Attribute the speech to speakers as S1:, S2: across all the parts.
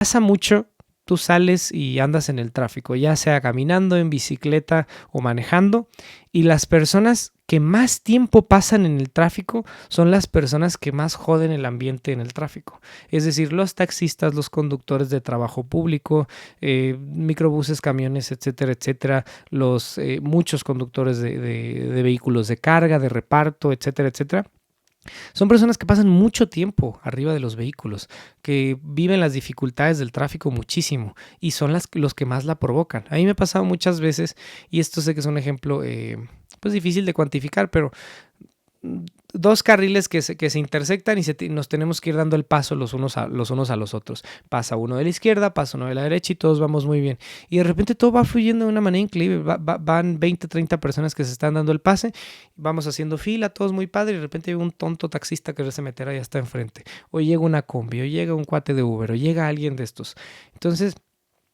S1: Pasa mucho, tú sales y andas en el tráfico, ya sea caminando, en bicicleta o manejando, y las personas que más tiempo pasan en el tráfico son las personas que más joden el ambiente en el tráfico. Es decir, los taxistas, los conductores de trabajo público, microbuses, camiones, etcétera, etcétera, muchos conductores de vehículos de carga, de reparto, etcétera, etcétera. Son personas que pasan mucho tiempo arriba de los vehículos, que viven las dificultades del tráfico muchísimo y son los que más la provocan. A mí me ha pasado muchas veces, y esto sé que es un ejemplo pues difícil de cuantificar, pero dos carriles que se intersectan y nos tenemos que ir dando el paso los unos a los otros. Pasa uno de la izquierda, pasa uno de la derecha y todos vamos muy bien. Y de repente todo va fluyendo de una manera increíble. Van 20, 30 personas que se están dando el pase, vamos haciendo fila, todos muy padre, y de repente hay un tonto taxista que se meterá y ya está enfrente. O llega una combi, o llega un cuate de Uber, o llega alguien de estos. Entonces,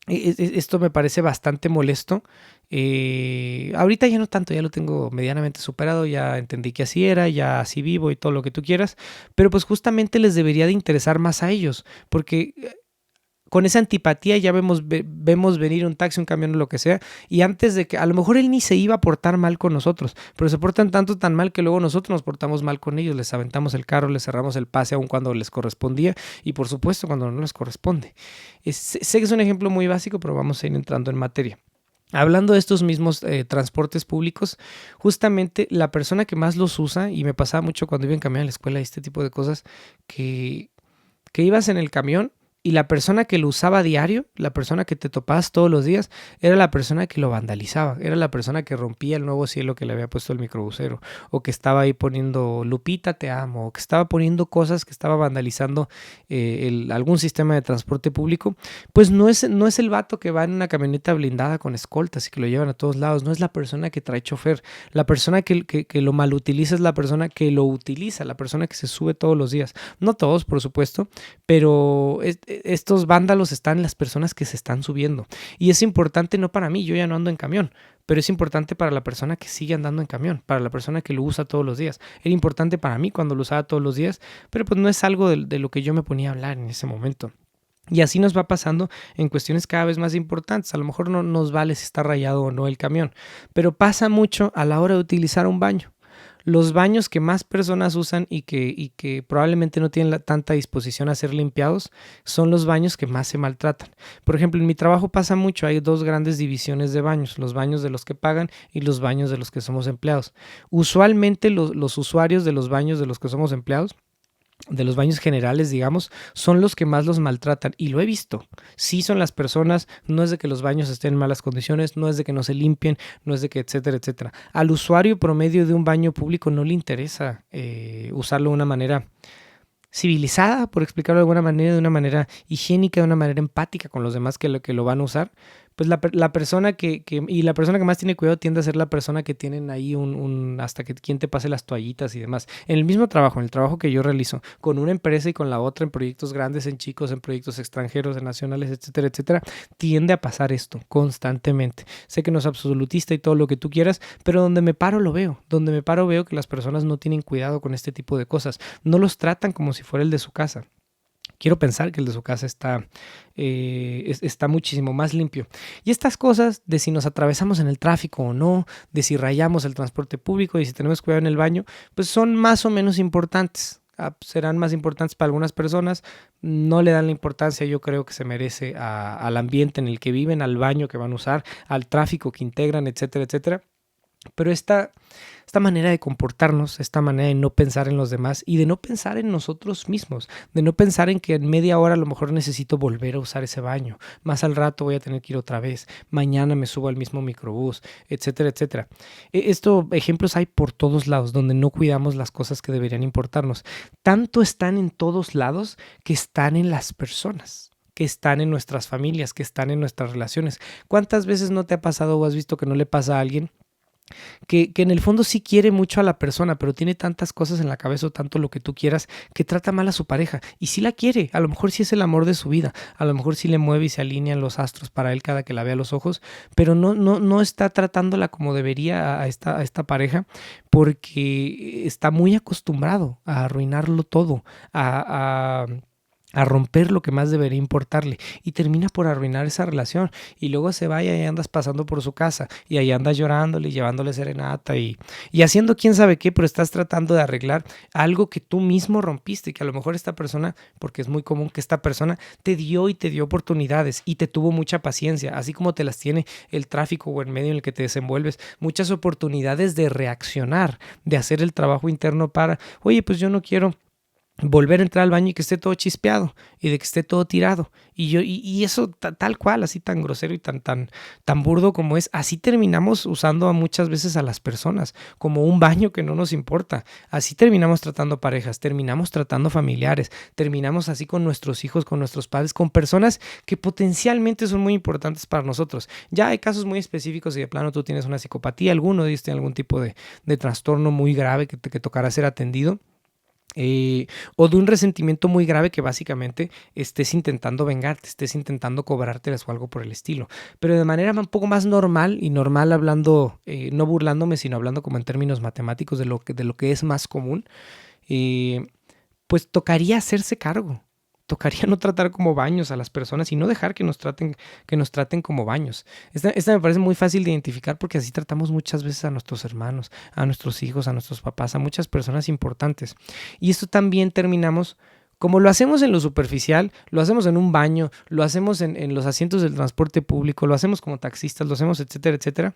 S1: esto me parece bastante molesto. Ahorita ya no tanto, ya lo tengo medianamente superado, ya entendí que así era, ya así vivo y todo lo que tú quieras, pero pues justamente les debería de interesar más a ellos, porque con esa antipatía ya vemos venir un taxi, un camión o lo que sea, y antes de que, a lo mejor él ni se iba a portar mal con nosotros, pero se portan tan mal que luego nosotros nos portamos mal con ellos, les aventamos el carro, les cerramos el pase aun cuando les correspondía, y por supuesto cuando no les corresponde. Sé que es un ejemplo muy básico, pero vamos a ir entrando en materia. Hablando de estos mismos transportes públicos, justamente la persona que más los usa, y me pasaba mucho cuando iba en camión a la escuela y este tipo de cosas, que ibas en el camión y la persona que lo usaba a diario, la persona que te topabas todos los días, era la persona que lo vandalizaba, era la persona que rompía el nuevo cielo que le había puesto el microbusero, o que estaba ahí poniendo Lupita te amo, o que estaba poniendo cosas, que estaba vandalizando algún sistema de transporte público. Pues no es el vato que va en una camioneta blindada con escoltas y que lo llevan a todos lados, no es la persona que trae chofer, la persona que lo malutiliza es la persona que lo utiliza, la persona que se sube todos los días. No todos, por supuesto, pero estos vándalos están en las personas que se están subiendo. Y es importante no para mí, yo ya no ando en camión, pero es importante para la persona que sigue andando en camión, para la persona que lo usa todos los días. Era importante para mí cuando lo usaba todos los días, pero pues no es algo de lo que yo me ponía a hablar en ese momento. Y así nos va pasando en cuestiones cada vez más importantes. A lo mejor no nos vale si está rayado o no el camión, pero pasa mucho a la hora de utilizar un baño. Los baños que más personas usan y que probablemente no tienen tanta disposición a ser limpiados son los baños que más se maltratan. Por ejemplo, en mi trabajo pasa mucho, hay dos grandes divisiones de baños, los baños de los que pagan y los baños de los que somos empleados. Usualmente los usuarios de los baños de los que somos empleados, de los baños generales, digamos, son los que más los maltratan, y lo he visto. Sí son las personas, no es de que los baños estén en malas condiciones, no es de que no se limpien, no es de que etcétera, etcétera. Al usuario promedio de un baño público no le interesa usarlo de una manera civilizada, por explicarlo de alguna manera, de una manera higiénica, de una manera empática con los demás que lo van a usar. Pues la persona y la persona que más tiene cuidado tiende a ser la persona que tienen ahí hasta que quien te pase las toallitas y demás. En el mismo trabajo, en el trabajo que yo realizo, con una empresa y con la otra, en proyectos grandes, en chicos, en proyectos extranjeros, en nacionales, etcétera, etcétera, tiende a pasar esto constantemente. Sé que no es absolutista y todo lo que tú quieras, pero donde me paro lo veo. Donde me paro veo que las personas no tienen cuidado con este tipo de cosas. No los tratan como si fuera el de su casa. Quiero pensar que el de su casa está muchísimo más limpio. Y estas cosas de si nos atravesamos en el tráfico o no, de si rayamos el transporte público y si tenemos cuidado en el baño, pues son más o menos importantes. Serán más importantes para algunas personas, no le dan la importancia, yo creo, que se merece al ambiente en el que viven, al baño que van a usar, al tráfico que integran, etcétera, etcétera. Pero esta manera de comportarnos, esta manera de no pensar en los demás y de no pensar en nosotros mismos, de no pensar en que en media hora a lo mejor necesito volver a usar ese baño, más al rato voy a tener que ir otra vez, mañana me subo al mismo microbús, etcétera, etcétera. Ejemplos hay por todos lados donde no cuidamos las cosas que deberían importarnos. Tanto están en todos lados que están en las personas, que están en nuestras familias, que están en nuestras relaciones. ¿Cuántas veces no te ha pasado o has visto que no le pasa a alguien que en el fondo sí quiere mucho a la persona, pero tiene tantas cosas en la cabeza o tanto lo que tú quieras, que trata mal a su pareja? Y sí la quiere, a lo mejor sí es el amor de su vida, a lo mejor sí le mueve y se alinean los astros para él cada que la ve a los ojos, pero no está tratándola como debería a esta pareja, porque está muy acostumbrado a arruinarlo todo, a a romper lo que más debería importarle y termina por arruinar esa relación y luego se va y ahí andas pasando por su casa y ahí andas llorándole y llevándole serenata y haciendo quién sabe qué, pero estás tratando de arreglar algo que tú mismo rompiste, que a lo mejor esta persona, porque es muy común que esta persona te dio y te dio oportunidades y te tuvo mucha paciencia, así como te las tiene el tráfico o el medio en el que te desenvuelves, muchas oportunidades de reaccionar, de hacer el trabajo interno para, oye, pues yo no quiero volver a entrar al baño y que esté todo chispeado y de que esté todo tirado y eso tal cual, así tan grosero y tan burdo como es, así terminamos usando muchas veces a las personas como un baño que no nos importa, así terminamos tratando parejas, terminamos tratando familiares, terminamos así con nuestros hijos, con nuestros padres, con personas que potencialmente son muy importantes para nosotros. Ya hay casos muy específicos y de plano tú tienes una psicopatía, alguno de ellos tiene algún tipo de trastorno muy grave que tocará ser atendido, o de un resentimiento muy grave que básicamente estés intentando vengarte, estés intentando cobrártelas o algo por el estilo. Pero de manera un poco más normal, y normal hablando, no burlándome, sino hablando como en términos matemáticos de lo que es más común, eh, pues tocaría hacerse cargo. Tocaría no tratar como baños a las personas y no dejar que nos traten como baños. Esta me parece muy fácil de identificar porque así tratamos muchas veces a nuestros hermanos, a nuestros hijos, a nuestros papás, a muchas personas importantes. Y esto también terminamos, como lo hacemos en lo superficial, lo hacemos en un baño, lo hacemos en los asientos del transporte público, lo hacemos como taxistas, lo hacemos etcétera, etcétera.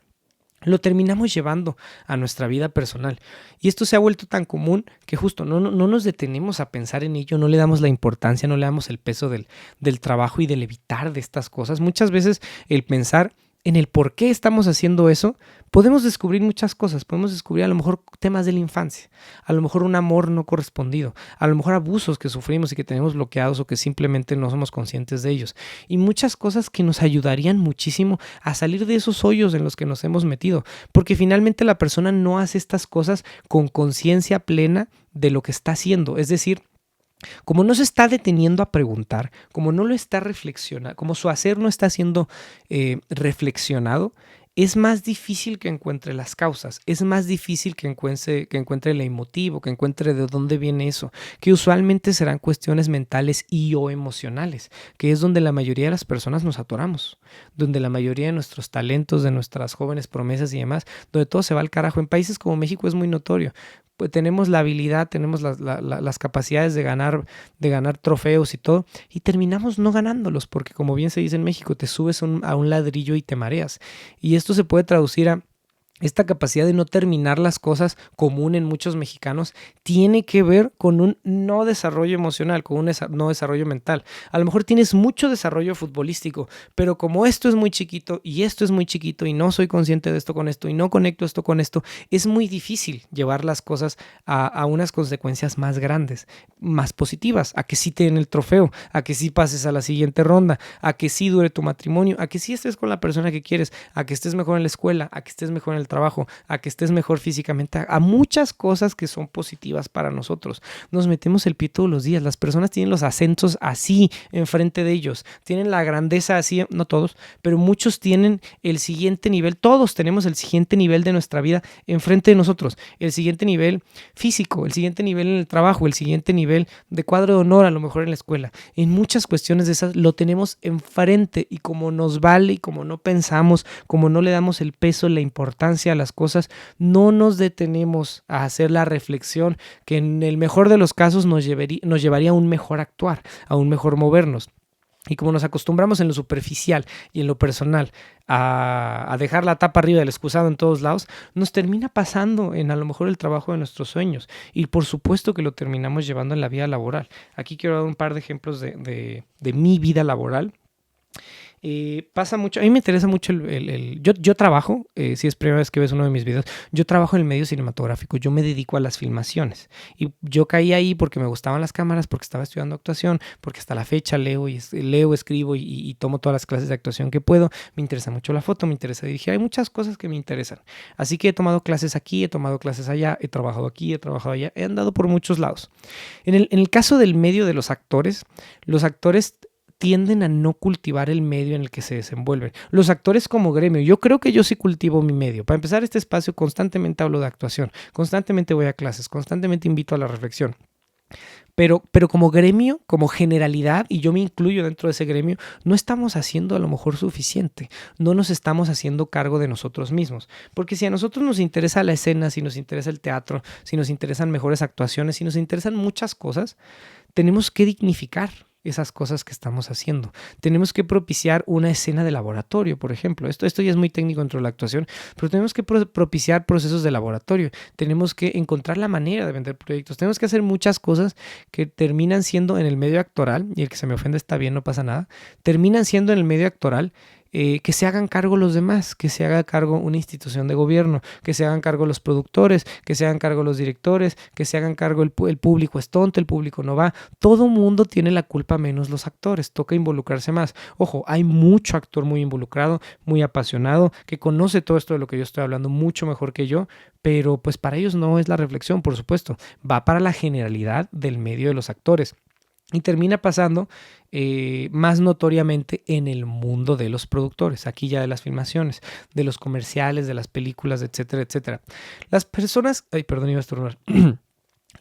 S1: Lo terminamos llevando a nuestra vida personal. Y esto se ha vuelto tan común que justo no nos detenemos a pensar en ello, no le damos la importancia, no le damos el peso del trabajo y del evitar de estas cosas. Muchas veces el pensar en el por qué estamos haciendo eso, podemos descubrir muchas cosas. Podemos descubrir a lo mejor temas de la infancia, a lo mejor un amor no correspondido, a lo mejor abusos que sufrimos y que tenemos bloqueados o que simplemente no somos conscientes de ellos. Y muchas cosas que nos ayudarían muchísimo a salir de esos hoyos en los que nos hemos metido. Porque finalmente la persona no hace estas cosas con conciencia plena de lo que está haciendo. Es decir, como no se está deteniendo a preguntar, como no lo está reflexionando, como su hacer no está siendo reflexionado, es más difícil que encuentre las causas, es más difícil que encuentre el motivo, que encuentre de dónde viene eso, que usualmente serán cuestiones mentales y o emocionales, que es donde la mayoría de las personas nos atoramos, donde la mayoría de nuestros talentos, de nuestras jóvenes promesas y demás, donde todo se va al carajo. En países como México es muy notorio. Pues tenemos la habilidad, tenemos las capacidades de ganar trofeos y todo, y terminamos no ganándolos, porque como bien se dice en México, te subes a un ladrillo y te mareas. Y esto se puede traducir a esta capacidad de no terminar las cosas, común en muchos mexicanos, tiene que ver con un no desarrollo emocional, con un no desarrollo mental. A lo mejor tienes mucho desarrollo futbolístico, pero como esto es muy chiquito y esto es muy chiquito y no soy consciente de esto con esto y no conecto esto con esto, es muy difícil llevar las cosas a unas consecuencias más grandes, más positivas, a que sí te den el trofeo, a que sí pases a la siguiente ronda, a que sí dure tu matrimonio, a que sí estés con la persona que quieres, a que estés mejor en la escuela, a que estés mejor en el trabajo, a que estés mejor físicamente, a muchas cosas que son positivas para nosotros. Nos metemos el pie todos los días. Las personas tienen los acentos así enfrente de ellos, tienen la grandeza así, no todos, pero muchos tienen el siguiente nivel. Todos tenemos el siguiente nivel de nuestra vida enfrente de nosotros, el siguiente nivel físico, el siguiente nivel en el trabajo, el siguiente nivel de cuadro de honor a lo mejor en la escuela. En muchas cuestiones de esas lo tenemos enfrente y como nos vale y como no pensamos, como no le damos el peso, la importancia a las cosas, no nos detenemos a hacer la reflexión que en el mejor de los casos nos llevaría a un mejor actuar, a un mejor movernos. Y como nos acostumbramos en lo superficial y en lo personal a dejar la tapa arriba del excusado en todos lados, nos termina pasando en a lo mejor el trabajo de nuestros sueños. Y por supuesto que lo terminamos llevando en la vida laboral. Aquí quiero dar un par de ejemplos de mi vida laboral. Pasa mucho, a mí me interesa mucho yo trabajo, si es primera vez que ves uno de mis videos, yo trabajo en el medio cinematográfico, yo me dedico a las filmaciones y yo caí ahí porque me gustaban las cámaras, porque estaba estudiando actuación, porque hasta la fecha leo, escribo y tomo todas las clases de actuación que puedo, me interesa mucho la foto, me interesa dirigir, hay muchas cosas que me interesan, así que he tomado clases aquí, he tomado clases allá, he trabajado aquí, he trabajado allá, he andado por muchos lados. En el caso del medio de los actores tienden a no cultivar el medio en el que se desenvuelven. Los actores como gremio, yo creo que yo sí cultivo mi medio. Para empezar este espacio constantemente hablo de actuación, constantemente voy a clases, constantemente invito a la reflexión. Pero como gremio, como generalidad, y yo me incluyo dentro de ese gremio, no estamos haciendo a lo mejor suficiente, no nos estamos haciendo cargo de nosotros mismos. Porque si a nosotros nos interesa la escena, si nos interesa el teatro, si nos interesan mejores actuaciones, si nos interesan muchas cosas, tenemos que dignificar esas cosas que estamos haciendo. Tenemos que propiciar una escena de laboratorio, por ejemplo. Esto ya es muy técnico dentro de la actuación, pero tenemos que propiciar procesos de laboratorio. Tenemos que encontrar la manera de vender proyectos. Tenemos que hacer muchas cosas que terminan siendo en el medio actoral, y el que se me ofende está bien, no pasa nada, terminan siendo en el medio actoral que se hagan cargo los demás, que se haga cargo una institución de gobierno, que se hagan cargo los productores, que se hagan cargo los directores, que se hagan cargo el público es tonto, el público no va. Todo mundo tiene la culpa menos los actores, toca involucrarse más. Ojo, hay mucho actor muy involucrado, muy apasionado, que conoce todo esto de lo que yo estoy hablando mucho mejor que yo, pero pues para ellos no es la reflexión, por supuesto, va para la generalidad del medio de los actores. Y termina pasando más notoriamente en el mundo de los productores, aquí ya de las filmaciones, de los comerciales, de las películas, etcétera, etcétera. Las personas, ay, perdón, iba a estornudar.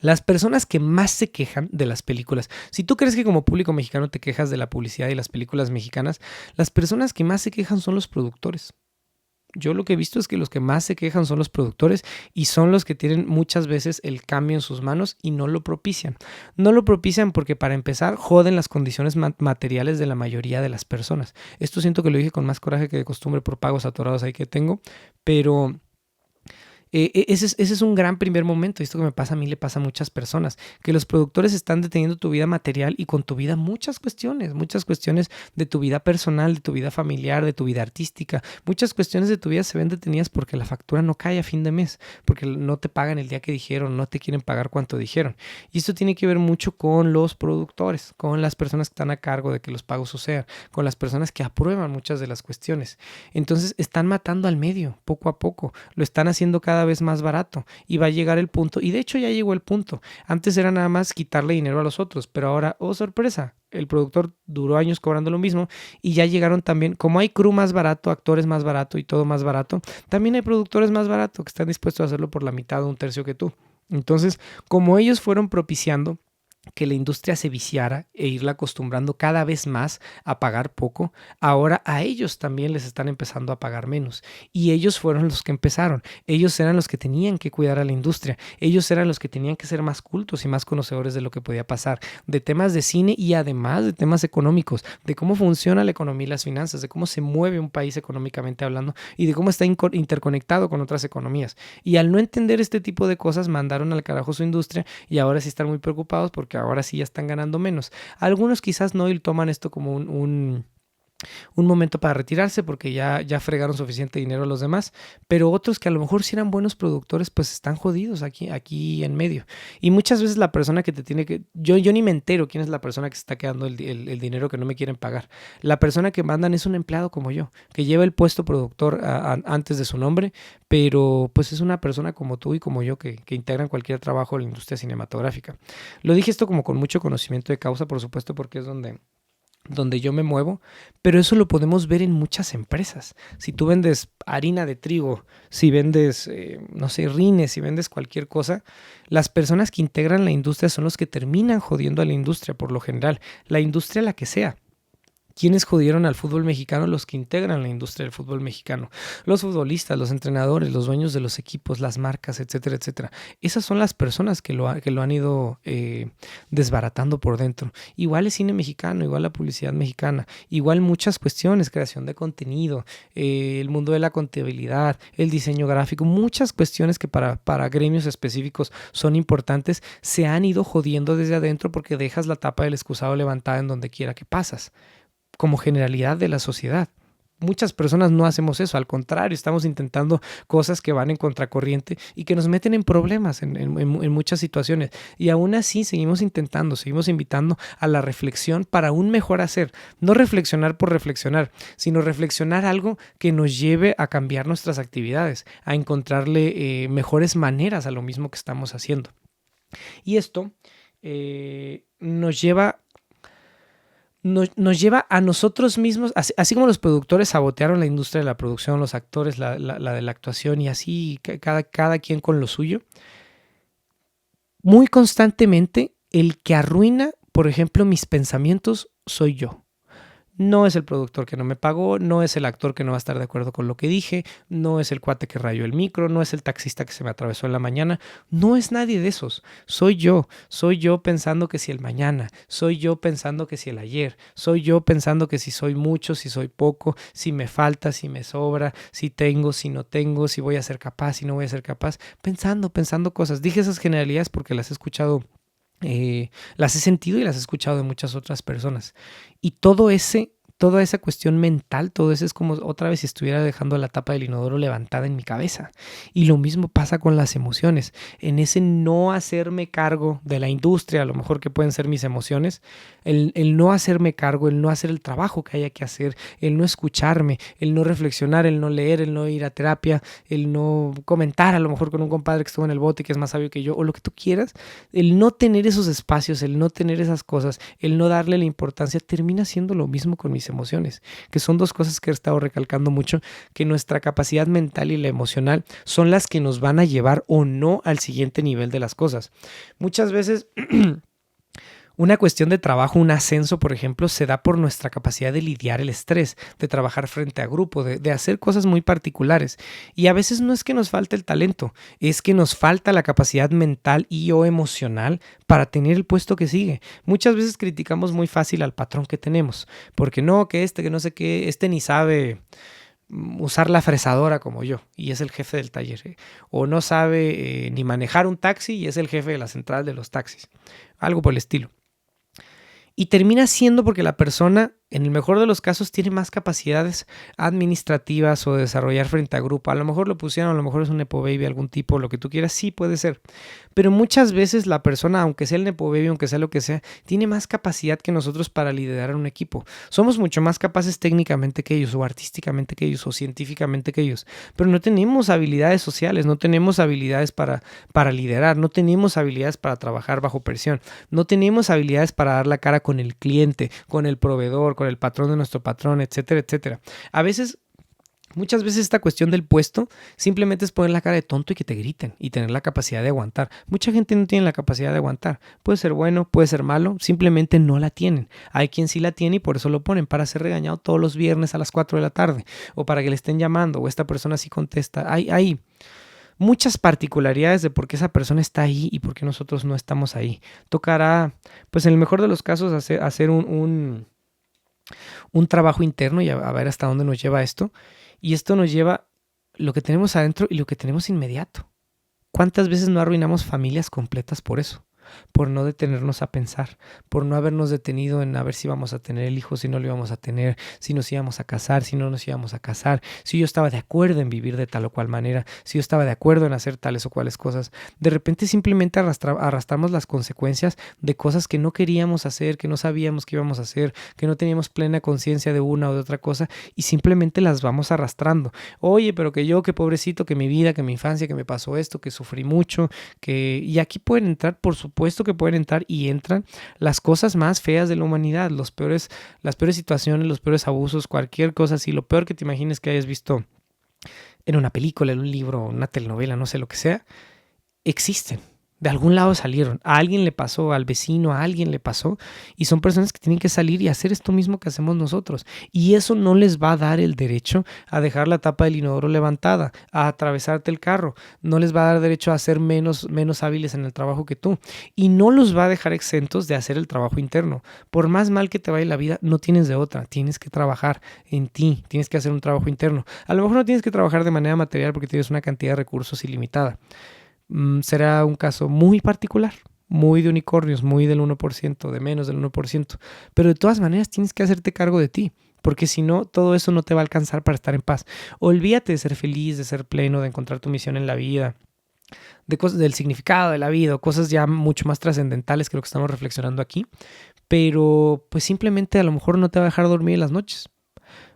S1: Las personas que más se quejan de las películas, si tú crees que como público mexicano te quejas de la publicidad y las películas mexicanas, las personas que más se quejan son los productores. Yo lo que he visto es que los que más se quejan son los productores y son los que tienen muchas veces el cambio en sus manos y no lo propician. No lo propician porque para empezar joden las condiciones materiales de la mayoría de las personas. Esto siento que lo dije con más coraje que de costumbre por pagos atorados ahí que tengo, pero ese es un gran primer momento. Esto que me pasa a mí le pasa a muchas personas, que los productores están deteniendo tu vida material y con tu vida muchas cuestiones de tu vida personal, de tu vida familiar, de tu vida artística. Muchas cuestiones de tu vida se ven detenidas porque la factura no cae a fin de mes, porque no te pagan el día que dijeron, no te quieren pagar cuanto dijeron. Y esto tiene que ver mucho con los productores, con las personas que están a cargo de que los pagos sucedan, con las personas que aprueban muchas de las cuestiones. Entonces están matando al medio poco a poco, lo están haciendo cada vez más barato y va a llegar el punto, y de hecho ya llegó el punto. Antes era nada más quitarle dinero a los otros, pero ahora, oh sorpresa, el productor duró años cobrando lo mismo y ya llegaron también, como hay crew más barato, actores más barato y todo más barato, también hay productores más barato que están dispuestos a hacerlo por la mitad o un tercio que tú. Entonces, como ellos fueron propiciando que la industria se viciara e irla acostumbrando cada vez más a pagar poco, ahora a ellos también les están empezando a pagar menos. Y ellos fueron los que empezaron. Ellos eran los que tenían que cuidar a la industria. Ellos eran los que tenían que ser más cultos y más conocedores de lo que podía pasar, de temas de cine y además de temas económicos, de cómo funciona la economía y las finanzas, de cómo se mueve un país económicamente hablando y de cómo está interconectado con otras economías. Y al no entender este tipo de cosas, mandaron al carajo su industria y ahora sí están muy preocupados porque ahora sí ya están ganando menos. Algunos quizás no y toman esto como un momento para retirarse porque ya fregaron suficiente dinero a los demás, pero otros que a lo mejor si eran buenos productores pues están jodidos aquí en medio. Y muchas veces la persona que te tiene que... Yo ni me entero quién es la persona que se está quedando el dinero que no me quieren pagar. La persona que mandan es un empleado como yo, que lleva el puesto productor antes de su nombre, pero pues es una persona como tú y como yo que integran cualquier trabajo en la industria cinematográfica. Lo dije esto como con mucho conocimiento de causa, por supuesto, porque es donde yo me muevo, pero eso lo podemos ver en muchas empresas. Si tú vendes harina de trigo, si vendes, no sé, rines, si vendes cualquier cosa, las personas que integran la industria son los que terminan jodiendo a la industria por lo general, la industria la que sea. ¿Quiénes jodieron al fútbol mexicano? Los que integran la industria del fútbol mexicano. Los futbolistas, los entrenadores, los dueños de los equipos, las marcas, etcétera, etcétera. Esas son las personas que lo han ido desbaratando por dentro. Igual el cine mexicano, igual la publicidad mexicana, igual muchas cuestiones, creación de contenido, el mundo de la contabilidad, el diseño gráfico, muchas cuestiones que para gremios específicos son importantes, se han ido jodiendo desde adentro porque dejas la tapa del excusado levantada en donde quiera que pasas. Como generalidad de la sociedad. Muchas personas no hacemos eso, al contrario, estamos intentando cosas que van en contracorriente y que nos meten en problemas en muchas situaciones. Y aún así seguimos intentando, seguimos invitando a la reflexión para un mejor hacer. No reflexionar por reflexionar, sino reflexionar algo que nos lleve a cambiar nuestras actividades, a encontrarle mejores maneras a lo mismo que estamos haciendo. Y esto nos lleva a nosotros mismos, así como los productores sabotearon la industria de la producción, los actores, la de la actuación y así cada quien con lo suyo, muy constantemente El que arruina, por ejemplo, mis pensamientos soy yo. No es el productor que no me pagó, no es el actor que no va a estar de acuerdo con lo que dije, no es el cuate que rayó el micro, no es el taxista que se me atravesó en la mañana, no es nadie de esos. Soy yo pensando que si el mañana, soy yo pensando que si el ayer, soy yo pensando que si soy mucho, si soy poco, si me falta, si me sobra, si tengo, si no tengo, si voy a ser capaz, si no voy a ser capaz, pensando cosas. Dije esas generalidades porque las he escuchado, las he sentido y las he escuchado de muchas otras personas. Y toda esa cuestión mental, todo eso es como otra vez si estuviera dejando la tapa del inodoro levantada en mi cabeza. Y lo mismo pasa con las emociones. En ese no hacerme cargo de la industria, a lo mejor que pueden ser mis emociones, el no hacerme cargo, el no hacer el trabajo que haya que hacer, el no escucharme, el no reflexionar, el no leer, el no ir a terapia, el no comentar a lo mejor con un compadre que estuvo en el bote y que es más sabio que yo, o lo que tú quieras, el no tener esos espacios, el no tener esas cosas, el no darle la importancia, termina siendo lo mismo con mis emociones, que son dos cosas que he estado recalcando mucho, que nuestra capacidad mental y la emocional son las que nos van a llevar o no al siguiente nivel de las cosas. Muchas veces una cuestión de trabajo, un ascenso, por ejemplo, se da por nuestra capacidad de lidiar el estrés, de trabajar frente a grupo, de hacer cosas muy particulares. Y a veces no es que nos falte el talento, es que nos falta la capacidad mental y o emocional para tener el puesto que sigue. Muchas veces criticamos muy fácil al patrón que tenemos, porque no, que no sé qué, ni sabe usar la fresadora como yo y es el jefe del taller, o no sabe ni manejar un taxi y es el jefe de la central de los taxis, algo por el estilo. Y termina siendo porque la persona, en el mejor de los casos, tiene más capacidades administrativas o de desarrollar frente a grupo. A lo mejor lo pusieron, a lo mejor es un nepo baby, algún tipo, lo que tú quieras, sí puede ser. Pero muchas veces la persona, aunque sea el nepo baby, aunque sea lo que sea, tiene más capacidad que nosotros para liderar un equipo. Somos mucho más capaces técnicamente que ellos, o artísticamente que ellos, o científicamente que ellos. Pero no tenemos habilidades sociales, no tenemos habilidades para liderar, no tenemos habilidades para trabajar bajo presión, no tenemos habilidades para dar la cara con el cliente, con el proveedor, con el patrón de nuestro patrón, etcétera, etcétera. Muchas veces esta cuestión del puesto simplemente es poner la cara de tonto y que te griten y tener la capacidad de aguantar. Mucha gente no tiene la capacidad de aguantar. Puede ser bueno, puede ser malo, simplemente no la tienen. Hay quien sí la tiene y por eso lo ponen, para ser regañado todos los viernes a las 4 de la tarde o para que le estén llamando o esta persona sí contesta. Hay muchas particularidades de por qué esa persona está ahí y por qué nosotros no estamos ahí. Tocará, pues en el mejor de los casos, hacer un trabajo interno y a ver hasta dónde nos lleva esto. Y esto nos lleva lo que tenemos adentro y lo que tenemos inmediato. ¿Cuántas veces no arruinamos familias completas por eso? Por no detenernos a pensar, por no habernos detenido en a ver si vamos a tener el hijo, si no lo íbamos a tener, si nos íbamos a casar, si no nos íbamos a casar, si yo estaba de acuerdo en vivir de tal o cual manera, si yo estaba de acuerdo en hacer tales o cuales cosas. De repente simplemente arrastramos las consecuencias de cosas que no queríamos hacer, que no sabíamos que íbamos a hacer, que no teníamos plena conciencia de una o de otra cosa y simplemente las vamos arrastrando. Oye, pero que yo, que pobrecito, que mi vida, que mi infancia, que me pasó esto, que sufrí mucho, y aquí pueden entrar, por supuesto que pueden entrar y entran las cosas más feas de la humanidad, las peores situaciones, los peores abusos, cualquier cosa así, lo peor que te imagines que hayas visto en una película, en un libro, una telenovela, no sé lo que sea, existen. De algún lado salieron, a alguien le pasó, al vecino, a alguien le pasó y son personas que tienen que salir y hacer esto mismo que hacemos nosotros y eso no les va a dar el derecho a dejar la tapa del inodoro levantada, a atravesarte el carro, no les va a dar derecho a ser menos hábiles en el trabajo que tú y no los va a dejar exentos de hacer el trabajo interno. Por más mal que te vaya la vida, no tienes de otra, tienes que trabajar en ti, tienes que hacer un trabajo interno. A lo mejor no tienes que trabajar de manera material porque tienes una cantidad de recursos ilimitada. Será un caso muy particular, muy de unicornios, muy del 1%, de menos del 1%, pero de todas maneras tienes que hacerte cargo de ti, porque si no, todo eso no te va a alcanzar para estar en paz. Olvídate de ser feliz, de ser pleno, de encontrar tu misión en la vida, de cosas del significado de la vida, cosas ya mucho más trascendentales que lo que estamos reflexionando aquí, pero pues simplemente a lo mejor no te va a dejar dormir en las noches.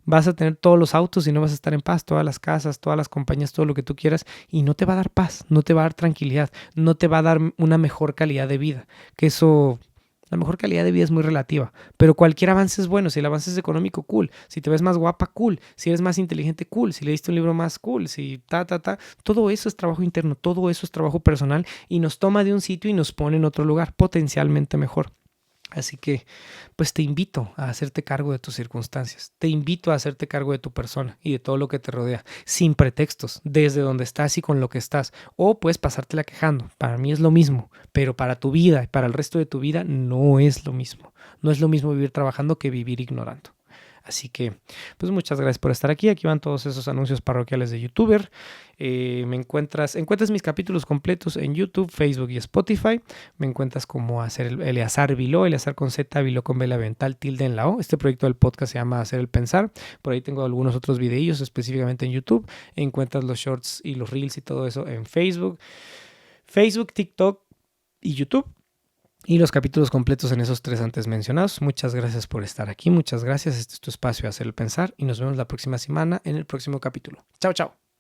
S1: Vas a tener todos los autos y no vas a estar en paz, todas las casas, todas las compañías, todo lo que tú quieras y no te va a dar paz, no te va a dar tranquilidad, no te va a dar una mejor calidad de vida, que eso La mejor calidad de vida es muy relativa, pero cualquier avance es bueno. Si el avance es económico, cool. Si te ves más guapa, cool. Si eres más inteligente, cool. Si leíste un libro más, cool. Si todo eso es trabajo interno, todo eso es trabajo personal y nos toma de un sitio y nos pone en otro lugar potencialmente mejor. Así que, pues te invito a hacerte cargo de tus circunstancias, te invito a hacerte cargo de tu persona y de todo lo que te rodea, sin pretextos, desde donde estás y con lo que estás, o puedes pasártela quejando, para mí es lo mismo, pero para tu vida y para el resto de tu vida no es lo mismo, no es lo mismo vivir trabajando que vivir ignorando. Así que, pues muchas gracias por estar aquí. Aquí van todos esos anuncios parroquiales de YouTuber. Encuentras mis capítulos completos en YouTube, Facebook y Spotify. Me encuentras como hacer Eleazar Viló, Eleazar con Z, Viló con B la Vental, tilde en la O. Este proyecto del podcast se llama Hacer el Pensar. Por ahí tengo algunos otros videillos específicamente en YouTube. Encuentras los shorts y los reels y todo eso en Facebook, TikTok y YouTube. Y los capítulos completos en esos 3 antes mencionados. Muchas gracias por estar aquí. Muchas gracias. Este es tu espacio Hacer el Pensar. Y nos vemos la próxima semana en el próximo capítulo. Chao, chao.